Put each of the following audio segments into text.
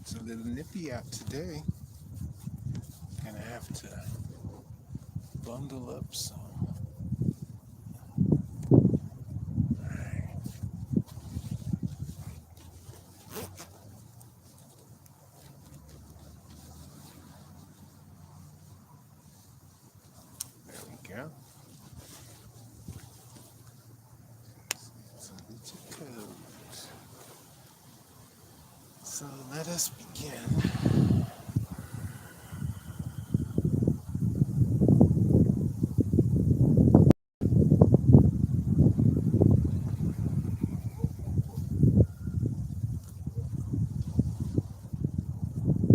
It's a little nippy out today. Gonna have to bundle up some. There we go. So it's a code. So let us begin.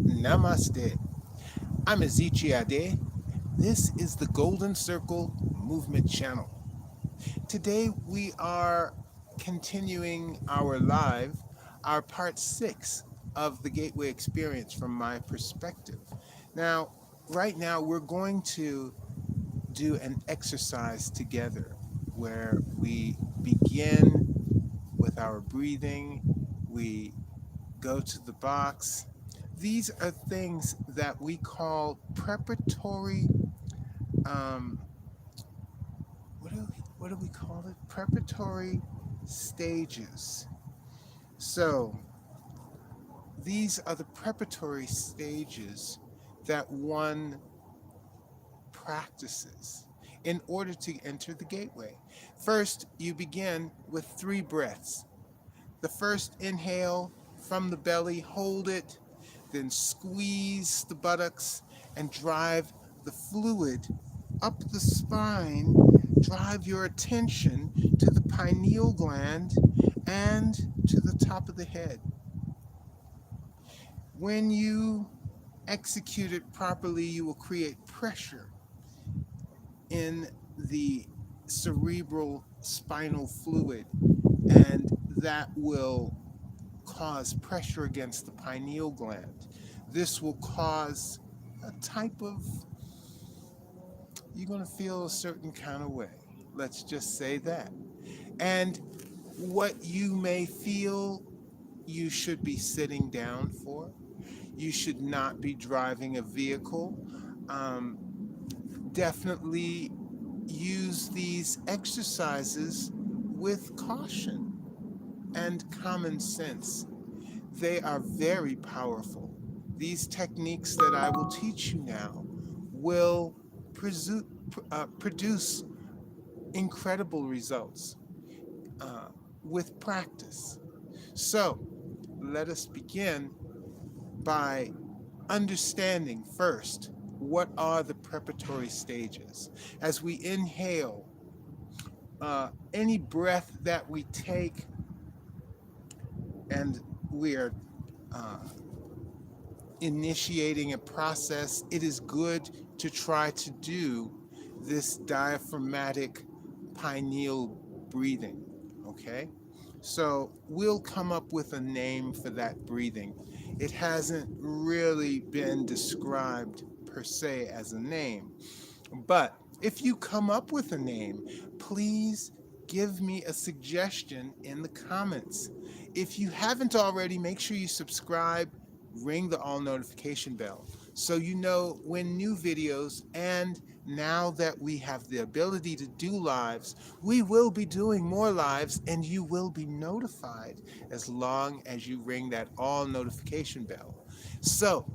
Namaste. I'm Ezichiade. This is the Golden Circle Movement Channel. Today we are continuing our part 6 of the Gateway Experience from my perspective. Now, right now we're going to do an exercise together where we begin with our breathing, we go to the box. These are things that we call preparatory, what do we call it? Preparatory stages. So these are the preparatory stages that one practices in order to enter the gateway. First, you begin with 3 breaths. The first inhale from the belly, hold it, then squeeze the buttocks and drive the fluid up the spine. Drive your attention to the pineal gland and to the top of the head. When you execute it properly, you will create pressure in the cerebral spinal fluid, and that will cause pressure against the pineal gland. This will cause a type of, you're going to feel a certain kind of way. Let's just say that. And what you may feel, you should be sitting down for. You should not be driving a vehicle. Definitely use these exercises with caution and common sense. They are very powerful. These techniques that I will teach you now will produce incredible results with practice. So let us begin by understanding first what are the preparatory stages. As we inhale, any breath that we take and we are initiating a process, it is good to try to do this diaphragmatic pineal breathing, okay? So we'll come up with a name for that breathing. It hasn't really been described per se as a name, but if you come up with a name, please give me a suggestion in the comments. If you haven't already, make sure you subscribe, ring the all notification bell so you know when new videos, and now that we have the ability to do lives, we will be doing more lives and you will be notified as long as you ring that all notification bell. So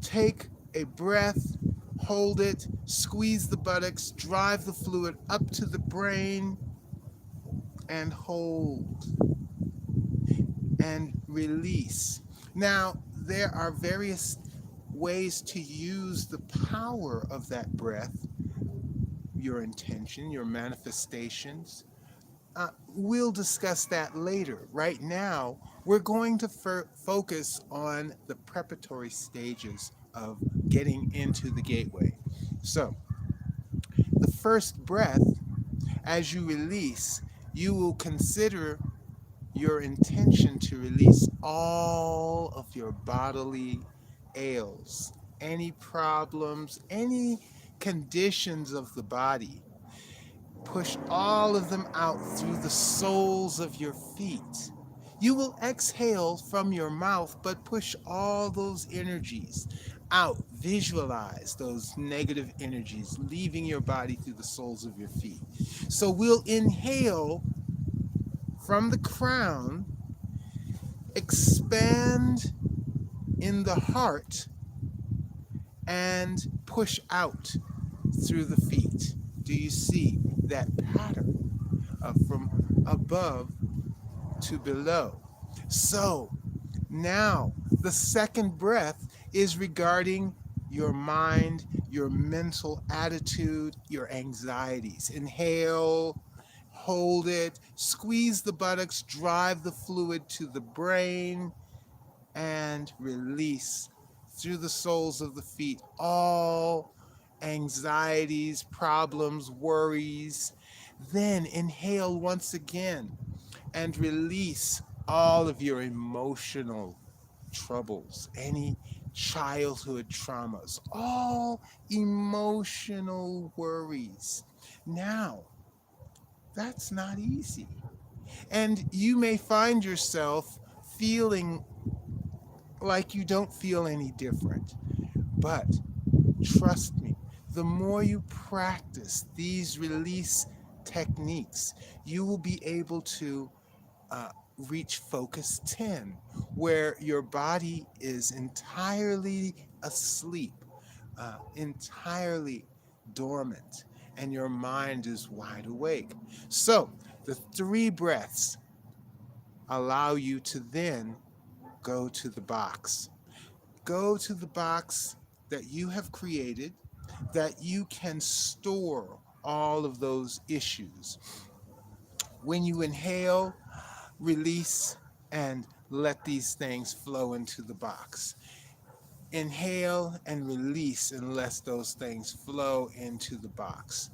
take a breath, hold it, squeeze the buttocks, drive the fluid up to the brain, and hold and release. Now, there are various ways to use the power of that breath, your intention, your manifestations. We'll discuss that later. Right now, we're going to focus on the preparatory stages of getting into the gateway. So, the first breath, as you release, you will consider your intention to release all of your bodily ails, any problems, any conditions of the body. Push all of them out through the soles of your feet. You will exhale from your mouth, but push all those energies out. Visualize those negative energies leaving your body through the soles of your feet. So we'll inhale from the crown, expand in the heart, and push out through the feet. Do you see that pattern from above to below? So now the second breath is regarding your mind, your mental attitude, your anxieties. Inhale, hold it, squeeze the buttocks, drive the fluid to the brain, and release through the soles of the feet all anxieties, problems, worries. Then inhale once again and release all of your emotional troubles, any childhood traumas, all emotional worries. Now, that's not easy. And you may find yourself feeling like you don't feel any different. But trust me, the more you practice these release techniques, you will be able to reach focus 10, where your body is entirely asleep, entirely dormant, and your mind is wide awake. So the 3 breaths allow you to then go to the box. Go to the box that you have created, that you can store all of those issues. When you inhale, release, and let these things flow into the box. Inhale and release and let those things flow into the box.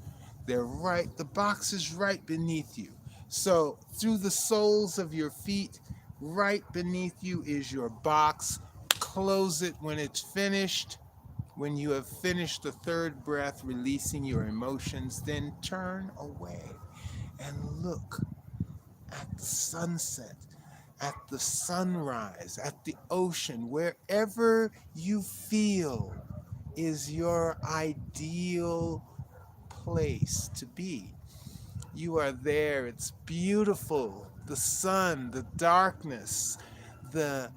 The box is right beneath you. So through the soles of your feet, right beneath you is your box. Close it when it's finished. When you have finished the 3rd breath, releasing your emotions, then turn away and look at the sunset, at the sunrise, at the ocean, wherever you feel is your ideal place to be. You are there. It's beautiful. The sun, the darkness, the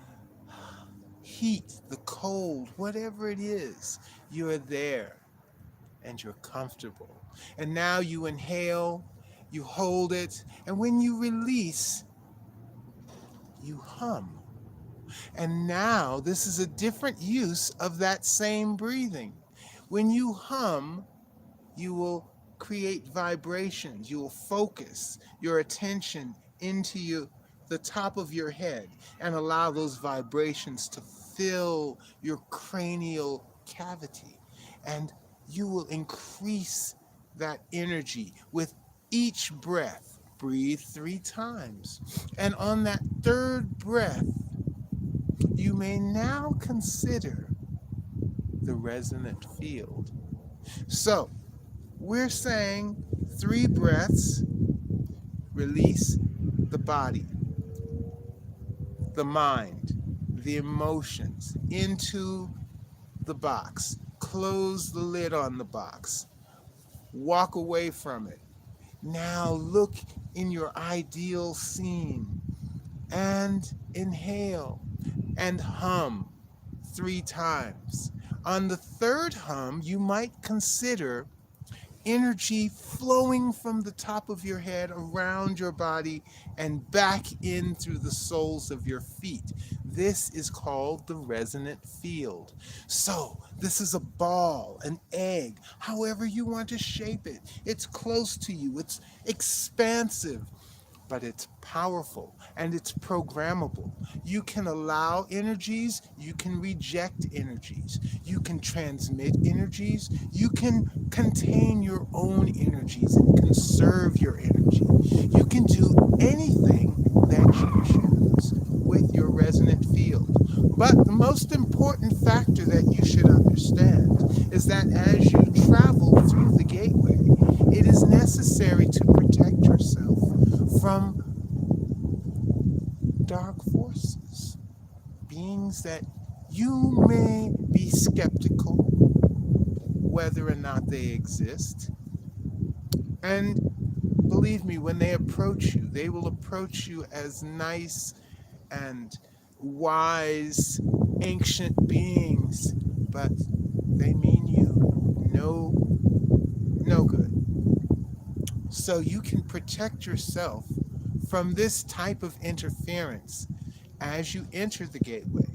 heat, the cold, whatever it is, you are there and you're comfortable. And now you inhale, you hold it, and when you release, you hum. And now this is a different use of that same breathing. When you hum, you will create vibrations. You will focus your attention into the top of your head and allow those vibrations to fill your cranial cavity. And you will increase that energy with each breath. Breathe 3 times. And on that 3rd breath, you may now consider the resonant field. So, we're saying 3 breaths, release the body, the mind, the emotions into the box. Close the lid on the box. Walk away from it. Now look in your ideal scene and inhale and hum 3 times. On the 3rd hum, you might consider energy flowing from the top of your head around your body and back in through the soles of your feet. This is called the resonant field. So this is a ball, an egg, however you want to shape it. It's close to you. It's expansive, but it's powerful and it's programmable. You can allow energies, you can reject energies, you can transmit energies, you can contain your own energies and conserve your energy. You can do anything that you choose with your resonant field. But the most important factor that you should understand is that as you travel through the gateway, it is necessary things that you may be skeptical whether or not they exist. And believe me, when they approach you, they will approach you as nice and wise ancient beings, but they mean you no good. So you can protect yourself from this type of interference as you enter the gateway.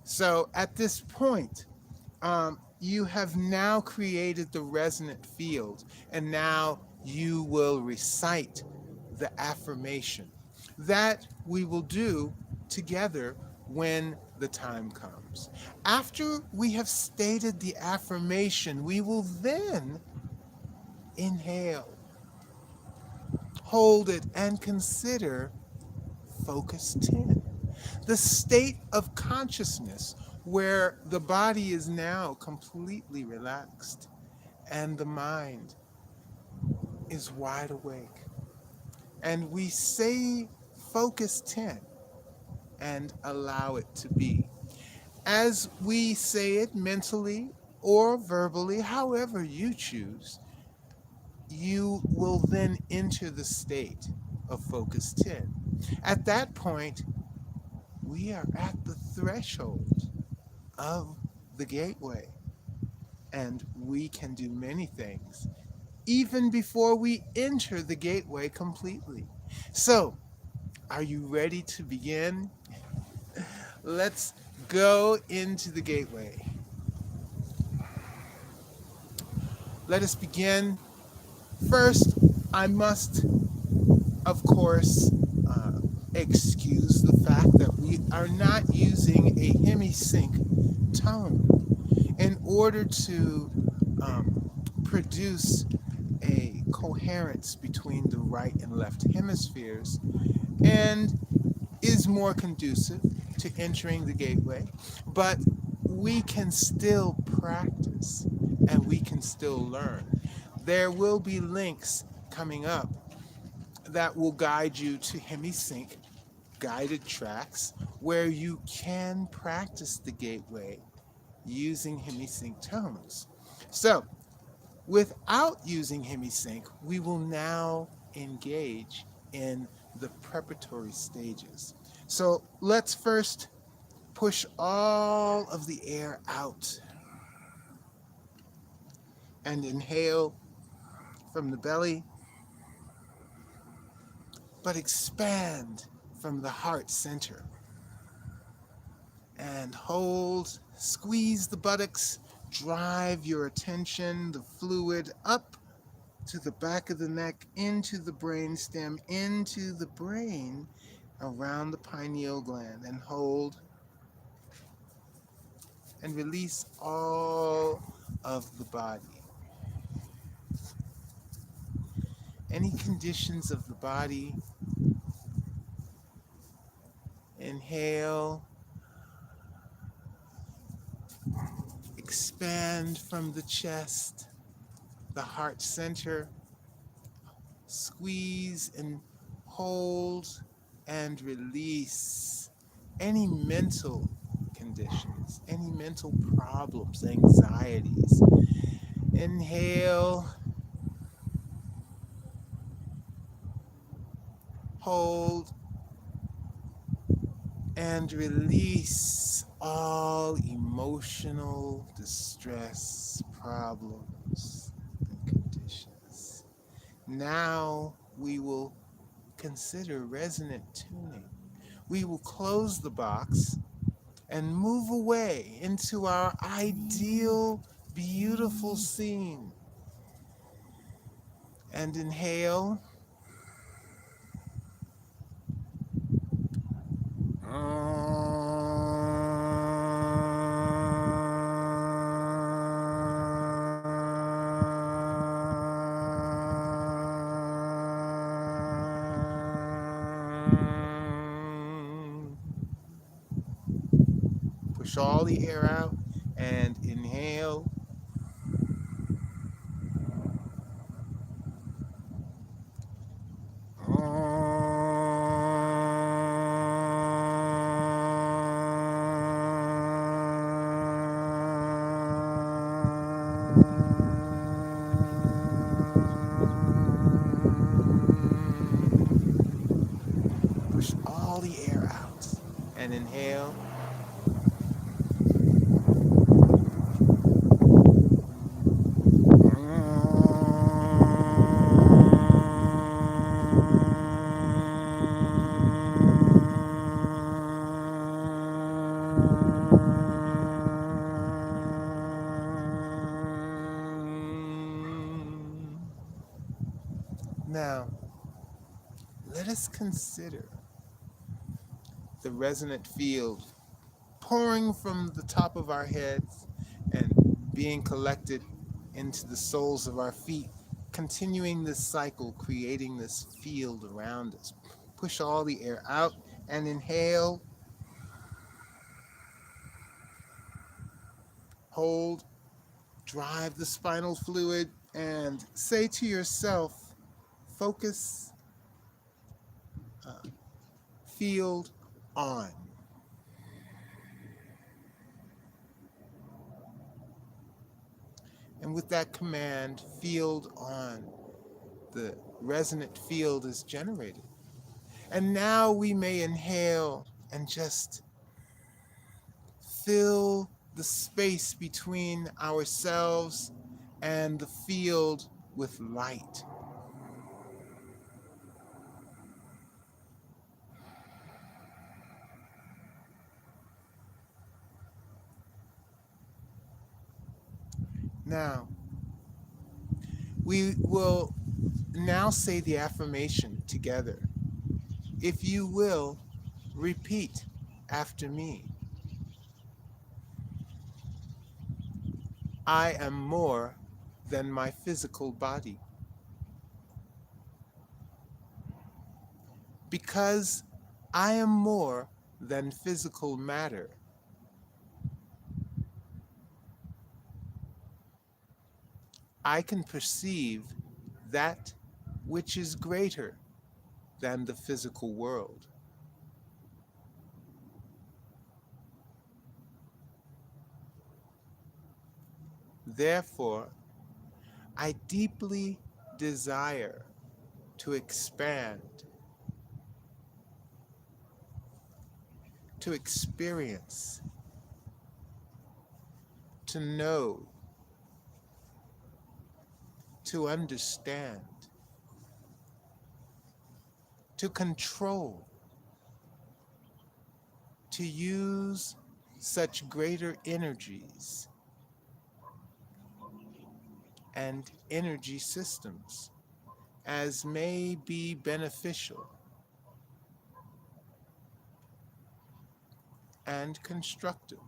So at this point, you have now created the resonant field, and now you will recite the affirmation that we will do together when the time comes. After we have stated the affirmation, we will then inhale, hold it, and consider focus 10. The state of consciousness where the body is now completely relaxed and the mind is wide awake. And we say focus 10 and allow it to be. As we say it mentally or verbally, however you choose, you will then enter the state of focus 10. At that point, we are at the threshold of the gateway, and we can do many things even before we enter the gateway completely. So, are you ready to begin? Let's go into the gateway. Let us begin. First, I must, of course, excuse the fact that we are not using a hemisync tone in order to produce a coherence between the right and left hemispheres, and is more conducive to entering the gateway. But we can still practice and we can still learn. There will be links coming up that will guide you to hemisync guided tracks where you can practice the gateway using hemisync tones. So, without using hemisync, we will now engage in the preparatory stages. So let's first push all of the air out and inhale from the belly, but expand from the heart center. And hold, squeeze the buttocks, drive your attention, the fluid up to the back of the neck, into the brainstem, into the brain, around the pineal gland, and hold and release all of the body. Any conditions of the body, inhale, expand from the chest, the heart center, squeeze and hold and release any mental conditions, any mental problems, anxieties. Inhale, hold, and release all emotional distress, problems, and conditions. Now we will consider resonant tuning. We will close the box and move away into our ideal, beautiful scene. And inhale. Push all the air out and inhale. and inhale. Now, let us consider the resonant field pouring from the top of our heads and being collected into the soles of our feet, continuing this cycle, creating this field around us. Push all the air out and inhale. Hold, drive the spinal fluid, and say to yourself, focus, field on. And with that command, field on, the resonant field is generated. And now we may inhale and just fill the space between ourselves and the field with light. Now, we will now say the affirmation together. If you will, repeat after me. I am more than my physical body. Because I am more than physical matter, I can perceive that which is greater than the physical world. Therefore, I deeply desire to expand, to experience, to know, to understand, to control, to use such greater energies and energy systems as may be beneficial and constructive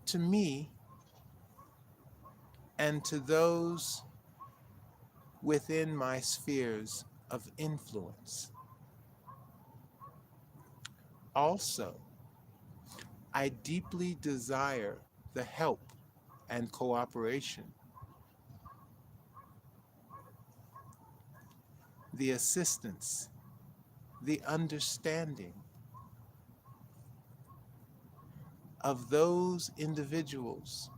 to me and to those within my spheres of influence. Also, I deeply desire the help and cooperation, the assistance, the understanding of those individuals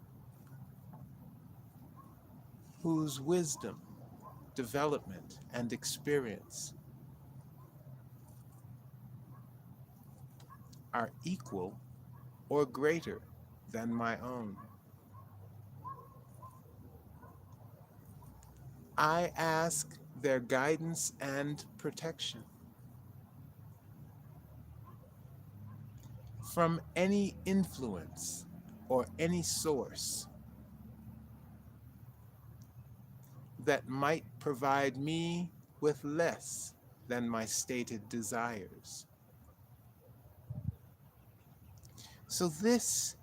whose wisdom, development, and experience are equal or greater than my own. I ask their guidance and protection from any influence or any source that might provide me with less than my stated desires. So this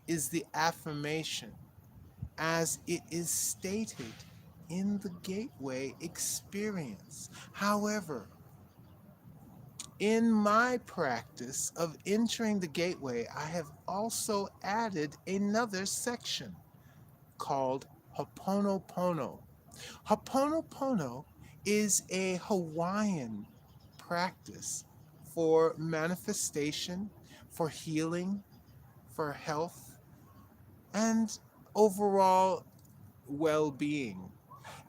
is the affirmation as it is stated in the gateway experience. However, in my practice of entering the gateway, I have also added another section called Ho'oponopono. Ho'oponopono is a Hawaiian practice for manifestation, for healing, for health, and overall well-being.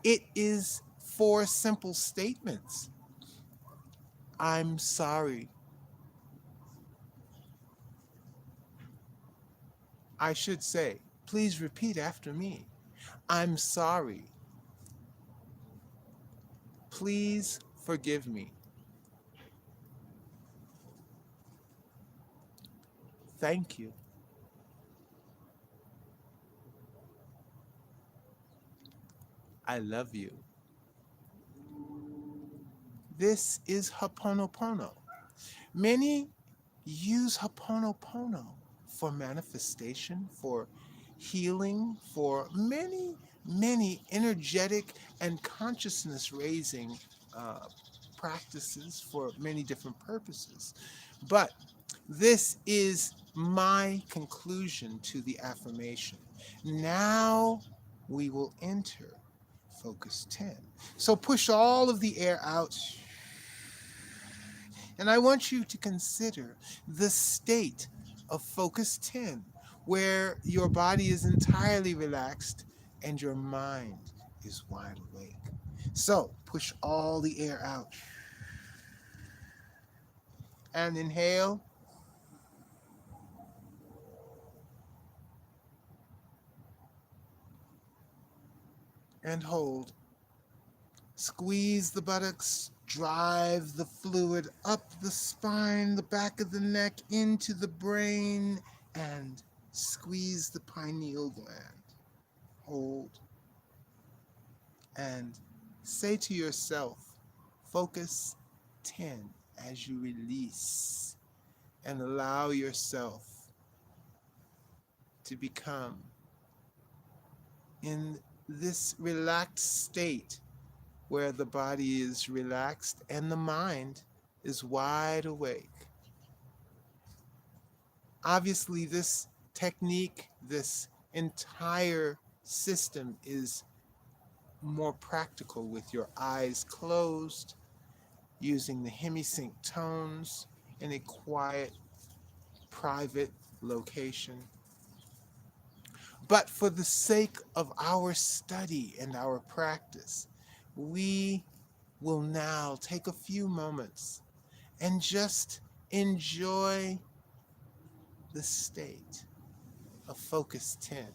It is 4 simple statements. I'm sorry. I should say, please repeat after me. I'm sorry. Please forgive me. Thank you. I love you. This is Ho'oponopono. Many use Ho'oponopono for manifestation, for healing, for many, many energetic and consciousness raising uh, practices for many different purposes. But this is my conclusion to the affirmation. Now we will enter focus 10. So push all of the air out. And I want you to consider the state of focus 10, where your body is entirely relaxed and your mind is wide awake. So push all the air out and inhale and hold. Squeeze the buttocks, drive the fluid up the spine, the back of the neck, into the brain, and squeeze the pineal gland. Hold. And say to yourself, focus 10 as you release, and allow yourself to become in this relaxed state where the body is relaxed and the mind is wide awake. Obviously, this technique, this entire system is more practical with your eyes closed, using the hemisync tones in a quiet, private location. But for the sake of our study and our practice, we will now take a few moments and just enjoy the state of focus 10.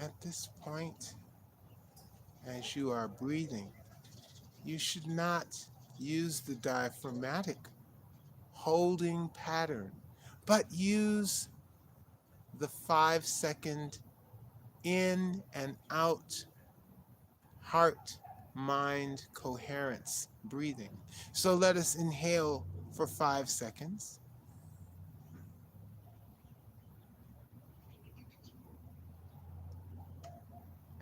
At this point, as you are breathing, you should not use the diaphragmatic holding pattern, but use the 5-second in and out heart mind coherence breathing. So let us inhale for 5 seconds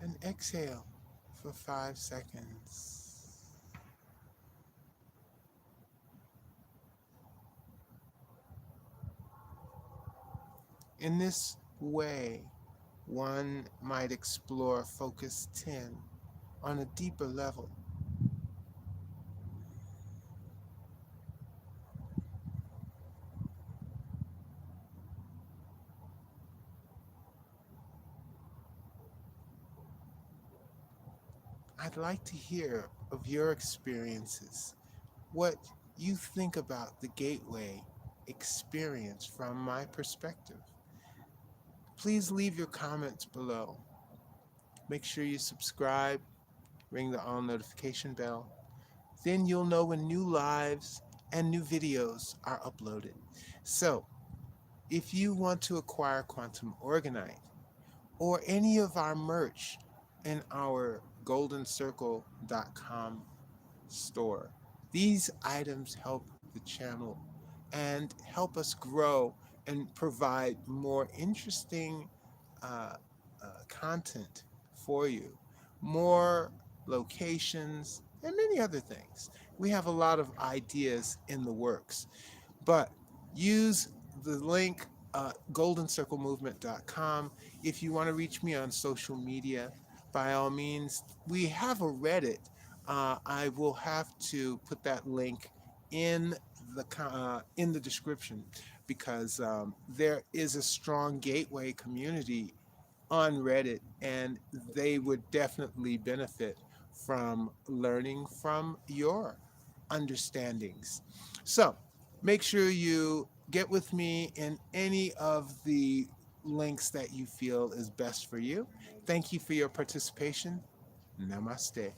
and exhale for 5 seconds. In this way, one might explore focus 10 on a deeper level. I'd like to hear of your experiences, what you think about the gateway experience from my perspective. Please leave your comments below. Make sure you subscribe, ring the all notification bell. Then you'll know when new lives and new videos are uploaded. So, if you want to acquire Quantum Orgonite or any of our merch in our goldencircle.com store, these items help the channel and help us grow and provide more interesting content for you, more locations, and many other things. We have a lot of ideas in the works, but use the link goldencirclemovement.com. If you want to reach me on social media, by all means, we have a Reddit. I will have to put that link in in the description, because there is a strong gateway community on Reddit, and they would definitely benefit from learning from your understandings. So make sure you get with me in any of the links that you feel is best for you. Thank you for your participation. Namaste.